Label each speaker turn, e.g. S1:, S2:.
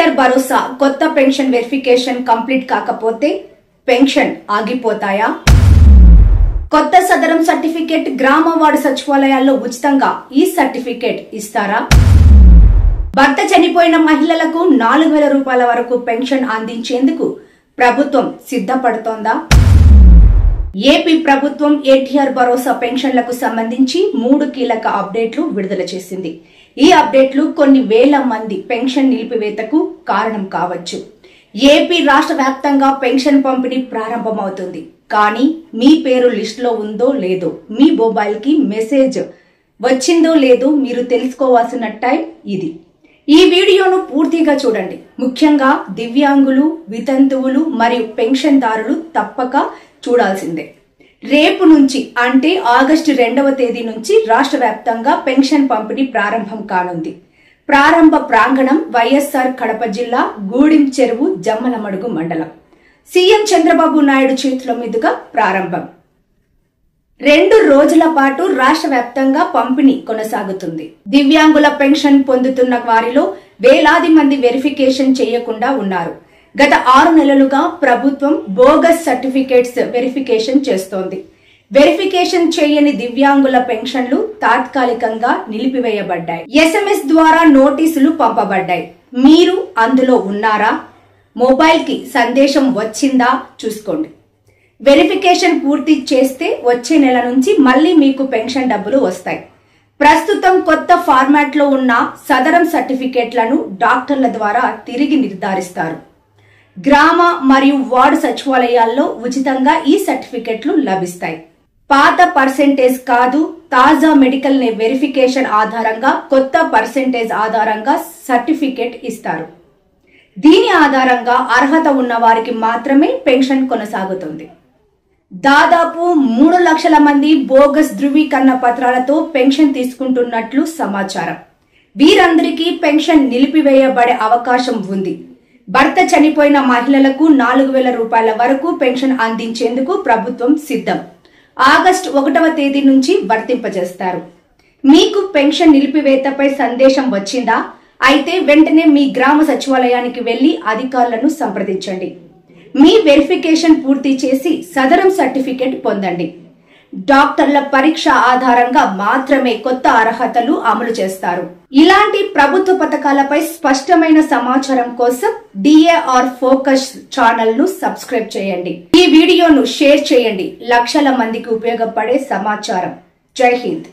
S1: ఎన్టీఆర్ భరోసా కొత్త pension verification complete కాకపోతే pension ఆగిపోతాయా? కొత్త సదరం సర్టిఫికేట్ గ్రామ వార్డు సచివాలయాల్లో ఉచితంగా ఈ సర్టిఫికేట్ ఇస్తారా? భర్త చనిపోయిన మహిళలకు 4,000 రూపాయల వరకు పెన్షన్ అందించేందుకు ప్రభుత్వం సిద్ధపడుతోందా? ఏపీ ప్రభుత్వం ఎన్టీఆర్ భరోసా పెన్షన్లకు సంబంధించి 3 కీలక అప్డేట్లు విడుదల చేసింది. ఈ అప్డేట్లు కొన్ని వేల మంది పెన్షన్ నిలిపివేతకు కారణం కావచ్చు. ఏపీ రాష్ట్ర వ్యాప్తంగా పెన్షన్ పంపిణీ ప్రారంభమవుతుంది. కానీ మీ పేరు లిస్టులో ఉందో లేదో, మీ మొబైల్ కి మెసేజ్ వచ్చిందో లేదో మీరు తెలుసుకోవాల్సిన టైం ఇది. ఈ వీడియోను పూర్తిగా చూడండి. ముఖ్యంగా దివ్యాంగులు, వితంతువులు మరియు పెన్షన్దారులు తప్పక చూడాల్సిందే. రేపు నుంచి అంటే ఆగస్టు 2వ తేదీ నుంచి రాష్ట్ర వ్యాప్తంగా పెన్షన్ పంపిణీ ప్రారంభం కానుంది. ప్రారంభ ప్రాంగణం వైఎస్ఆర్ కడప జిల్లా గూడెం చెరువు జమ్మలమడుగు మండలం. సీఎం చంద్రబాబు నాయుడు చేతుల మీదుగా ప్రారంభం. 2 రోజుల పాటు రాష్ట్ర వ్యాప్తంగా పంపిణీ కొనసాగుతుంది. దివ్యాంగుల పెన్షన్ పొందుతున్న వారిలో వేలాది మంది వెరిఫికేషన్ చేయకుండా ఉన్నారు. గత 6 నెలలుగా ప్రభుత్వం బోగస్ సర్టిఫికేట్స్ వెరిఫికేషన్ చేస్తోంది. వెరిఫికేషన్ చేయని దివ్యాంగుల పెన్షన్లు తాత్కాలికంగా నిలిపివేయబడ్డాయి. SMS ద్వారా నోటీసులు పంపబడ్డాయి. మీరు అందులో ఉన్నారా? మొబైల్ కి సందేశం వచ్చిందా చూసుకోండి. వెరిఫికేషన్ పూర్తి చేస్తే వచ్చే నెల నుంచి మళ్లీ మీకు పెన్షన్ డబ్బులు వస్తాయి. ప్రస్తుతం కొత్త ఫార్మాట్ లో ఉన్న సదరం సర్టిఫికేట్లను డాక్టర్ల ద్వారా తిరిగి నిర్ధారిస్తారు. గ్రామ మరియు వార్డు సచివాలయాల్లో ఉచితంగా ఈ సర్టిఫికెట్లు లభిస్తాయి. పాత పర్సెంటేజ్ కాదు, తాజా మెడికల్ వెరిఫికేషన్ ఆధారంగా కొత్త పర్సెంటేజ్ ఆధారంగా సర్టిఫికెట్ ఇస్తారు. దీని ఆధారంగా అర్హత ఉన్న వారికి మాత్రమే పెన్షన్ కొనసాగుతుంది. దాదాపు 3 లక్షల మంది బోగస్ ధృవీకరణ పత్రాలతో పెన్షన్ తీసుకుంటున్నట్లు సమాచారం. వీరందరికీ పెన్షన్ నిలిపివేయబడే అవకాశం ఉంది. భర్త చనిపోయిన మహిళలకు 4,000 రూపాయల వరకు పెన్షన్ అందించేందుకు ప్రభుత్వం సిద్ధం. ఆగస్టు 1వ తేదీ నుంచి వర్తింపజేస్తారు. మీకు పెన్షన్ నిలిపివేతపై సందేశం వచ్చిందా? అయితే వెంటనే మీ గ్రామ సచివాలయానికి వెళ్లి అధికారులను సంప్రదించండి. మీ వెరిఫికేషన్ పూర్తి చేసి సదరం సర్టిఫికేట్ పొందండి. డాక్టర్ల పరీక్ష ఆధారంగా మాత్రమే కొత్త అర్హతలు అమలు చేస్తారు. ఇలాంటి ప్రభుత్వ పథకాలపై స్పష్టమైన సమాచారం కోసం DAR ఫోకస్ ఛానల్ ను సబ్స్క్రైబ్ చేయండి. ఈ వీడియోను షేర్ చేయండి. లక్షల మందికి ఉపయోగపడే సమాచారం. జై హింద్.